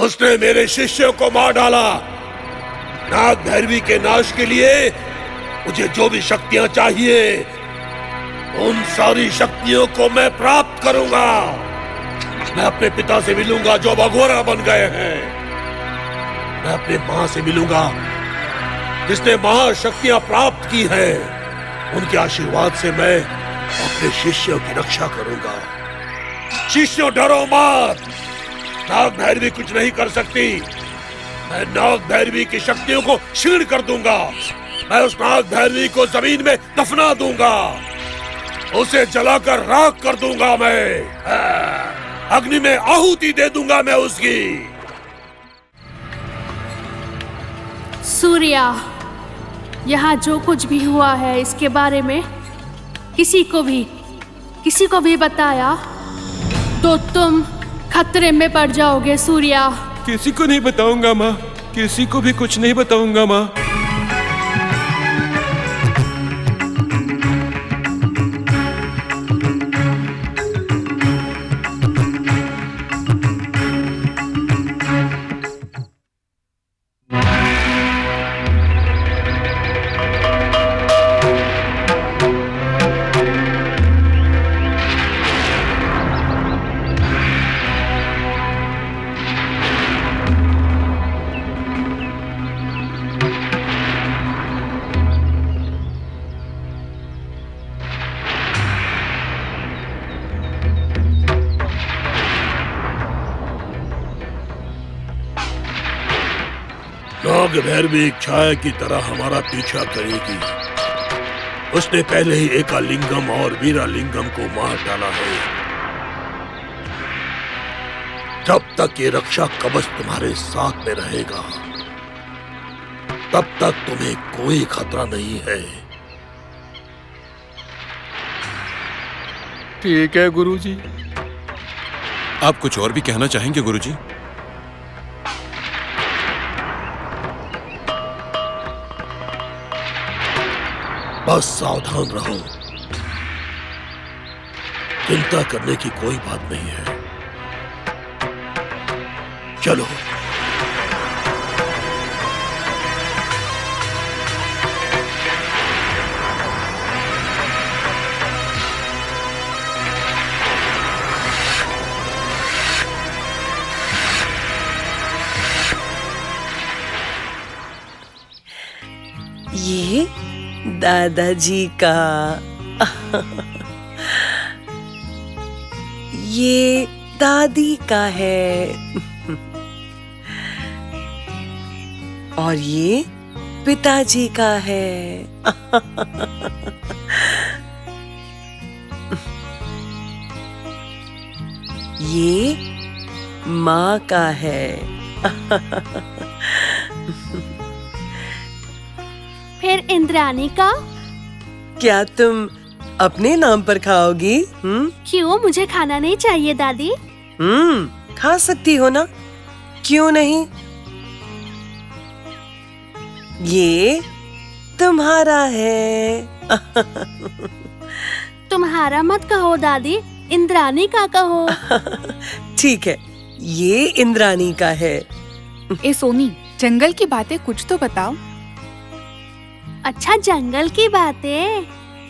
उसने मेरे शिष्यों को मार डाला। नाग भैरवी के नाश के लिए मुझे जो भी शक्तियां चाहिए, उन सारी शक्तियों को मैं प्राप्त करूंगा। मैं अपने पिता से मिलूंगा जो अघोरा बन गए हैं। मैं अपने मां से मिलूंगा जिसने महाशक्तियां प्राप्त की हैं। उनके आशीर्वाद से मैं अपने शिष्यों की रक्षा करूंगा। शिष्यों, डरो मत। नाग भैरवी कुछ नहीं कर सकती। मैं नाग भैरवी की शक्तियों को क्षीण कर दूंगा। मैं उस नाग भैरवी को जमीन में दफना दूंगा। उसे जलाकर राख कर दूंगा। मैं अग्नि में आहुति दे दूंगा मैं उसकी। सूर्या, यहाँ जो कुछ भी हुआ है इसके बारे में किसी को भी बताया तो तुम खतरे में पड़ जाओगे सूर्या। किसी को नहीं बताऊंगा माँ, किसी को भी कुछ नहीं बताऊंगा माँ। नाग भैरवी एक छाया की तरह हमारा पीछा करेगी। उसने पहले ही एकालिंगम और वीरालिंगम को मार डाला है। जब तक ये रक्षा कवच तुम्हारे साथ में रहेगा, तब तक तुम्हें कोई खतरा नहीं है। ठीक है गुरुजी। आप कुछ और भी कहना चाहेंगे गुरुजी? बस सावधान रहो। चिंता करने की कोई बात नहीं है। चलो। ये दादाजी का ये दादी का है और ये पिताजी का है। ये माँ का है। फिर इंद्राणी का? क्या तुम अपने नाम पर खाओगी? क्यों, मुझे खाना नहीं चाहिए दादी? खा सकती हो ना, क्यों नहीं? ये तुम्हारा है। तुम्हारा मत कहो दादी, इंद्राणी का कहो। ठीक है, ये इंद्राणी का है। ए सोनी, जंगल की बातें कुछ तो बताओ। अच्छा, जंगल की बातें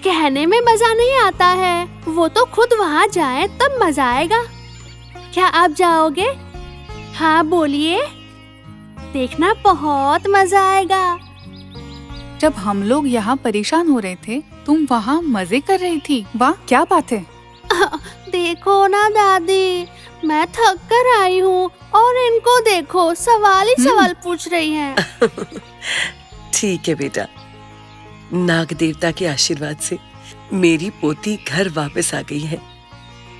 कहने में मजा नहीं आता है, वो तो खुद वहाँ जाए तब मजा आएगा। क्या आप जाओगे? हाँ बोलिए, देखना बहुत मजा आएगा। जब हम लोग यहाँ परेशान हो रहे थे, तुम वहाँ मजे कर रही थी। वाह, क्या बात है। देखो ना दादी, मैं थक कर आई हूँ और इनको देखो, सवाल ही सवाल पूछ रही हैं। ठीक है बेटा, नाग देवता के आशीर्वाद से मेरी पोती घर वापस आ गई है।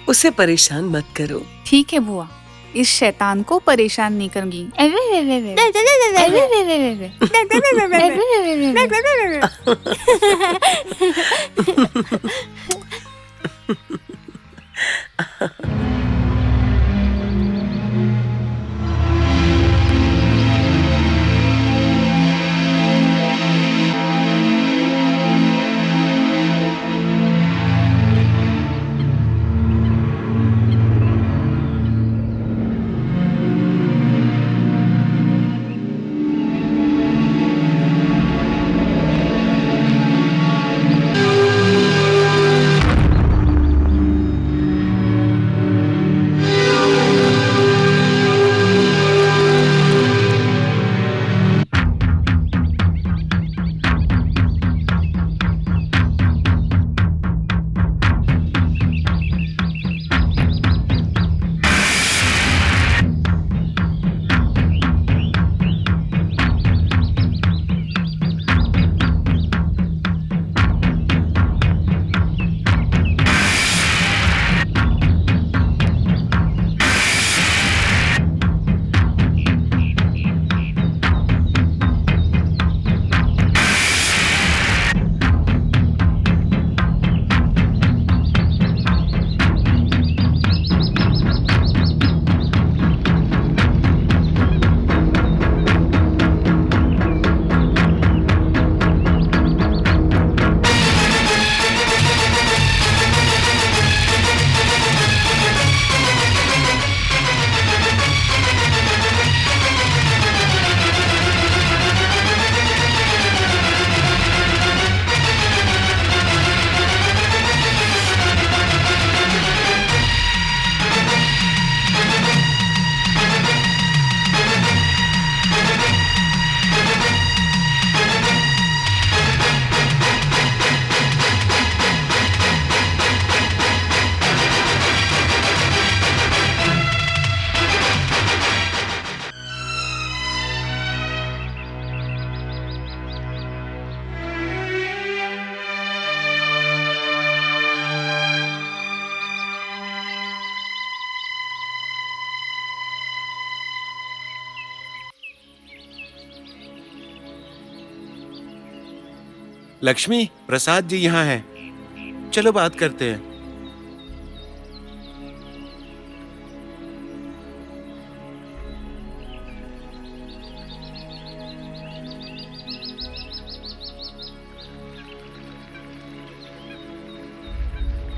उसे परेशान मत करो। ठीक है बुआ, इस शैतान को परेशान नहीं करूंगी। लक्ष्मी, प्रसाद जी यहाँ हैं। चलो बात करते हैं।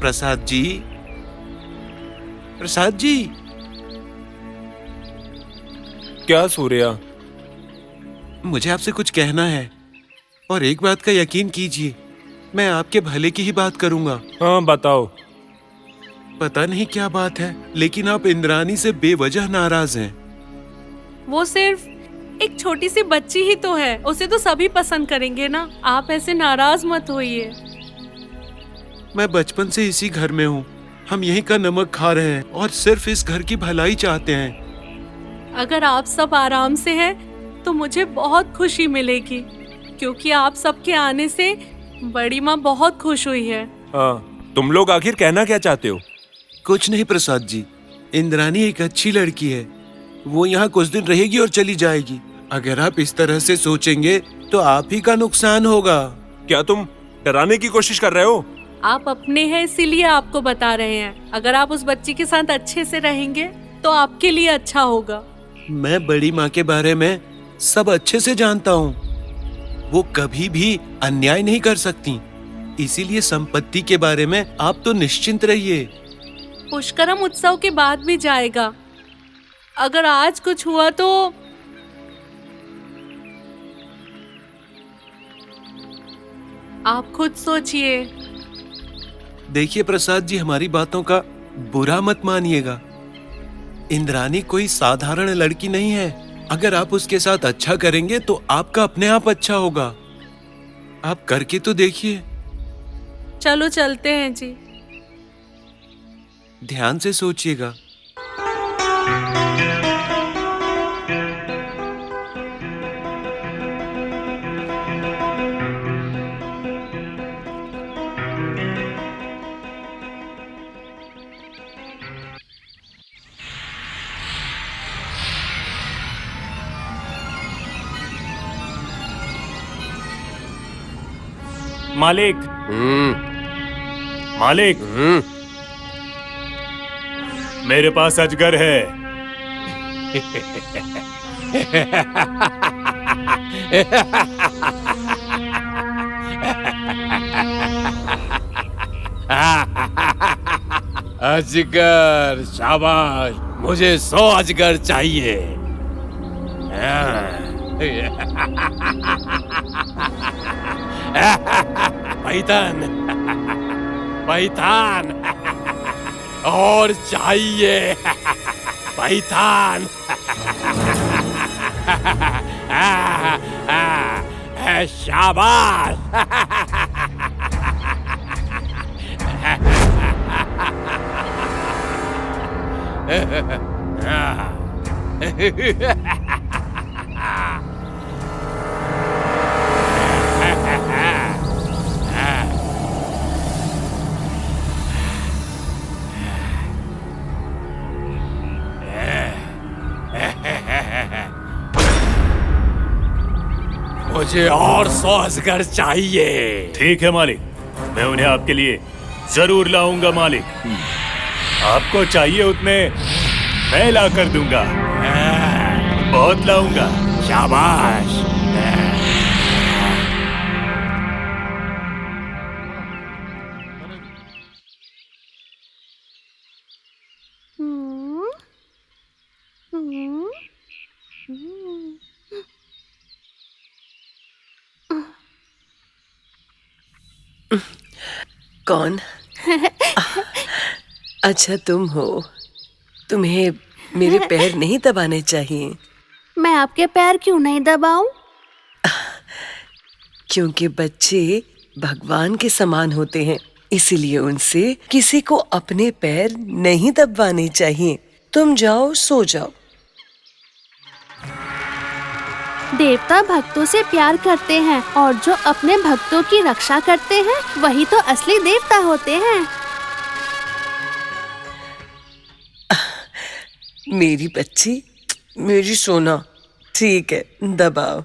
प्रसाद जी, प्रसाद जी। क्या सूर्या? मुझे आपसे कुछ कहना है, और एक बात का यकीन कीजिए, मैं आपके भले की ही बात करूंगा। हाँ बताओ। पता नहीं क्या बात है, लेकिन आप इंद्रानी से बेवजह नाराज हैं। वो सिर्फ एक छोटी सी बच्ची ही तो है, उसे तो सभी पसंद करेंगे ना। आप ऐसे नाराज मत होइए। मैं बचपन से इसी घर में हूँ, हम यहीं का नमक खा रहे हैं और सिर्फ इस घर की भलाई चाहते हैं। अगर आप सब आराम से हैं, तो मुझे बहुत खुशी मिलेगी, क्योंकि आप सबके आने से बड़ी माँ बहुत खुश हुई है। हाँ, तुम लोग आखिर कहना क्या चाहते हो? कुछ नहीं प्रसाद जी, इंद्रानी एक अच्छी लड़की है, वो यहाँ कुछ दिन रहेगी और चली जाएगी। अगर आप इस तरह से सोचेंगे तो आप ही का नुकसान होगा। क्या तुम डराने की कोशिश कर रहे हो? आप अपने हैं इसीलिए आपको बता रहे हैं। अगर आप उस बच्ची के साथ अच्छे से रहेंगे तो आपके लिए अच्छा होगा। मैं बड़ी माँ के बारे में सब अच्छे से जानता हूँ, वो कभी भी अन्याय नहीं कर सकती, इसीलिए संपत्ति के बारे में आप तो निश्चिंत रहिए। पुष्करम उत्सव के बाद भी जाएगा। अगर आज कुछ हुआ तो आप खुद सोचिए। देखिए प्रसाद जी, हमारी बातों का बुरा मत मानिएगा। इंद्रानी कोई साधारण लड़की नहीं है। अगर आप उसके साथ अच्छा करेंगे तो आपका अपने आप अच्छा होगा। आप करके तो देखिए। चलो चलते हैं जी। ध्यान से सोचिएगा। मालिक। मालिक, मेरे पास अजगर है। अजगर, शाबाश, मुझे 100 अजगर चाहिए। पैठान, पैठान, और चाहिए पैठान। शाबाश। मुझे और 100 अजगर चाहिए। ठीक है मालिक, मैं उन्हें आपके लिए जरूर लाऊंगा मालिक। आपको चाहिए उतने मैं ला कर दूंगा, बहुत लाऊंगा। शाबाश। कौन? अच्छा तुम हो। तुम्हें मेरे पैर नहीं दबाने चाहिए। मैं आपके पैर क्यों नहीं दबाऊं? क्योंकि बच्चे भगवान के समान होते हैं, इसीलिए उनसे किसी को अपने पैर नहीं दबाने चाहिए। तुम जाओ, सो जाओ। देवता भक्तों से प्यार करते हैं, और जो अपने भक्तों की रक्षा करते हैं वही तो असली देवता होते हैं। मेरी बच्ची, मेरी सोना, ठीक है, दबाओ।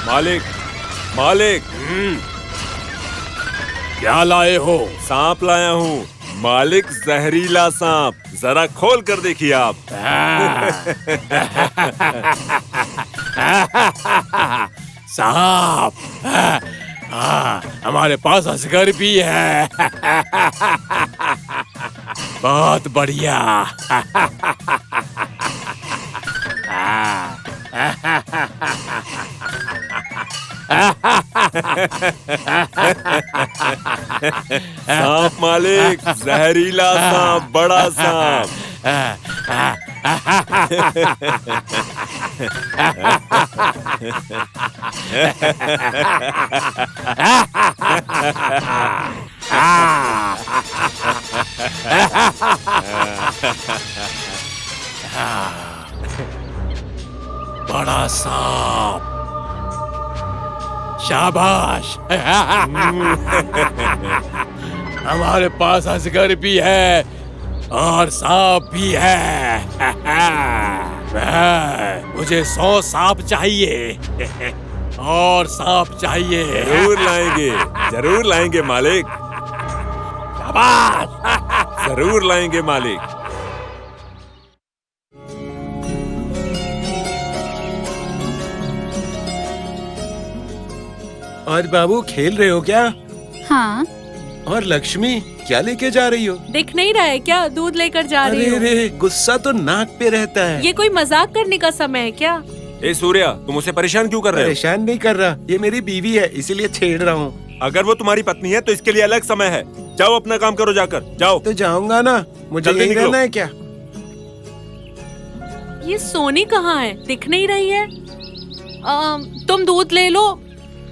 मालिक, मालिक, क्या लाए हो? सांप लाया हूँ। मालिक, जहरीला सांप, जरा खोल कर देखिए आप। सांप? हमारे पास असगर भी है। बहुत बढ़िया। सांप मालिक, जहरीला सांप, बड़ा सांप। बड़ा सांप, शाबाश। हमारे पास अजगर भी है और सांप भी है। मुझे 100 सांप चाहिए और सांप चाहिए। जरूर लाएंगे मालिक। शाबाश। जरूर लाएंगे मालिक। और बाबू, खेल रहे हो क्या? हाँ। और लक्ष्मी, क्या लेके जा रही हो? दिख नहीं रहा है क्या? दूध लेकर जा रही अरे हूँ। रे, गुस्सा तो नाक पे रहता है। ये कोई मजाक करने का समय है क्या? ए सूर्या, तुम उसे परेशान क्यों कर रहे हो? परेशान नहीं कर रहा, ये मेरी बीवी है, इसीलिए छेड़ रहा हूँ। अगर वो तुम्हारी पत्नी है तो इसके लिए अलग समय है। जाओ अपना काम करो, जाकर जाओ। तो जाऊंगा ना, मुझे जल्दी यही निकलो। रहना है क्या? ये सोनी कहाँ है? दिख नहीं रही है। तुम दूध ले लो,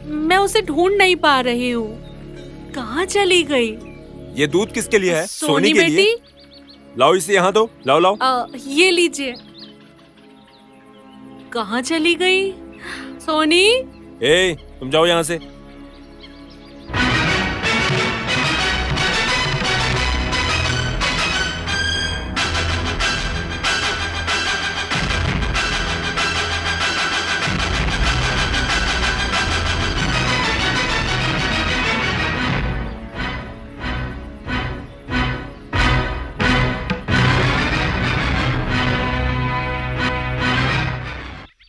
मैं उसे ढूंढ नहीं पा रही हूँ। कहाँ चली गई? ये दूध किसके लिए है? सोनी के लिए। बेटी, लाओ इसे यहाँ दो, लाओ लाओ। ये लीजिए। कहाँ चली गई सोनी? ए, तुम जाओ यहाँ से।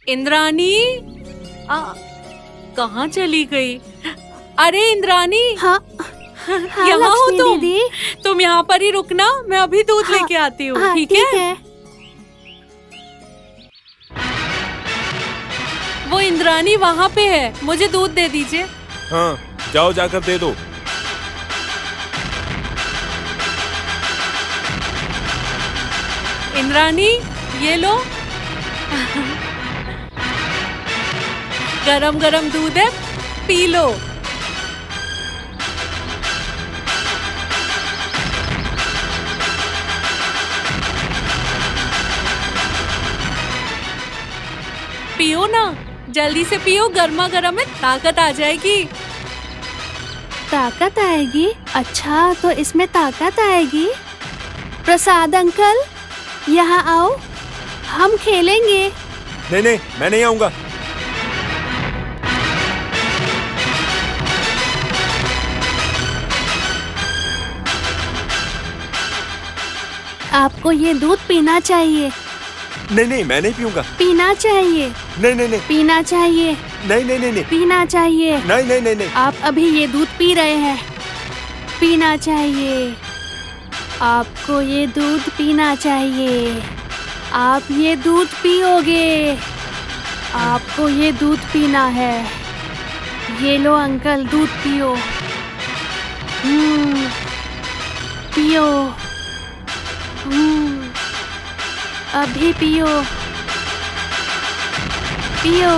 इंद्रानी, कहाँ चली गई? अरे इंद्रानी, हाँ, यहाँ हो लक्ष्मी तुम? दीदी। तुम यहाँ पर ही रुकना, मैं अभी दूध लेके आती हूँ। हाँ, ठीक है? वो इंद्रानी वहाँ पे है, मुझे दूध दे दीजिए। हाँ, जाओ जाकर दे दो। इंद्रानी, ये लो। गरम गरम दूध है, पी लो। पियो ना, जल्दी से पियो, गर्मा गर्म में ताकत आ जाएगी। ताकत आएगी? अच्छा, तो इसमें ताकत आएगी। प्रसाद अंकल, यहाँ आओ, हम खेलेंगे। नहीं नहीं, मैं नहीं आऊंगा। आपको ये दूध पीना चाहिए। नहीं नहीं, मैं नहीं पीऊंगा। पीना चाहिए। नहीं नहीं नहीं, पीना चाहिए। नहीं नहीं नहीं, नहीं पीना चाहिए। नहीं नहीं नहीं नहीं। आप अभी ये दूध पी रहे हैं। पीना चाहिए। आपको ये दूध पीना चाहिए। आप ये दूध पियोगे। आपको ये दूध पीना है। ये लो अंकल, दूध पियो। पियो। अभी पियो। पियो।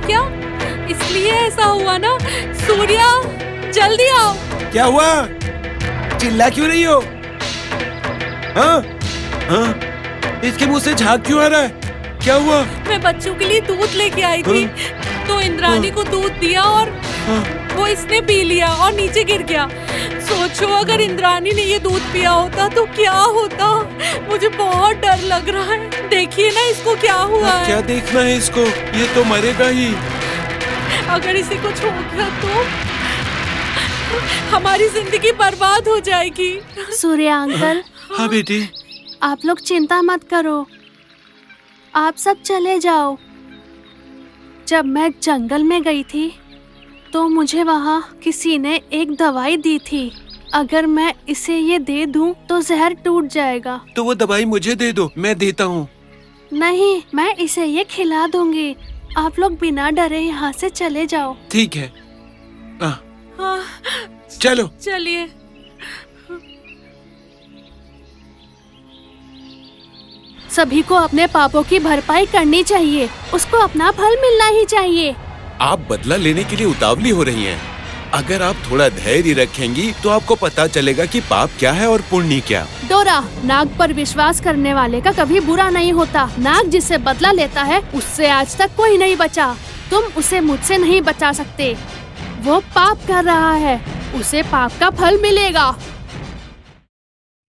क्या इसलिए ऐसा हुआ ना? सूर्या, जल्दी आओ। क्या हुआ? चिल्ला क्यों रही हो? हाँ? हाँ? इसके मुंह से झाग क्यों आ रहा है? क्या हुआ? मैं बच्चों के लिए दूध लेके आई थी, तो इंद्रानी को दूध दिया और वो इसने पी लिया और नीचे गिर गया। सोचो अगर इंद्रानी ने ये दूध पिया होता तो क्या होता? मुझे बहुत डर लग रहा है। देखिए ना इसको क्या हुआ है। क्या देखना है इसको? ये तो मरेगा ही। अगर इसे कुछ हो गया तो हमारी जिंदगी बर्बाद हो जाएगी। सूर्या अंकल, हाँ बेटी। आप लोग चिंता मत करो, आप सब चले जाओ। जब मैं जंगल में गई थी तो मुझे वहाँ किसी ने एक दवाई दी थी। अगर मैं इसे ये दे दूं तो जहर टूट जाएगा। तो वो दवाई मुझे दे दो, मैं देता हूँ। नहीं, मैं इसे ये खिला दूंगी। आप लोग बिना डरे यहाँ से चले जाओ। ठीक है। हाँ, चलो। चलिए। सभी को अपने पापों की भरपाई करनी चाहिए। उसको अपना फल मिलना ही चाहिए। आप बदला लेने के लिए उतावली हो रही हैं। अगर आप थोड़ा धैर्य रखेंगी तो आपको पता चलेगा कि पाप क्या है और पुण्य क्या। डोरा, नाग पर विश्वास करने वाले का कभी बुरा नहीं होता। नाग जिससे बदला लेता है उससे आज तक कोई नहीं बचा। तुम उसे मुझसे नहीं बचा सकते। वो पाप कर रहा है, उसे पाप का फल मिलेगा।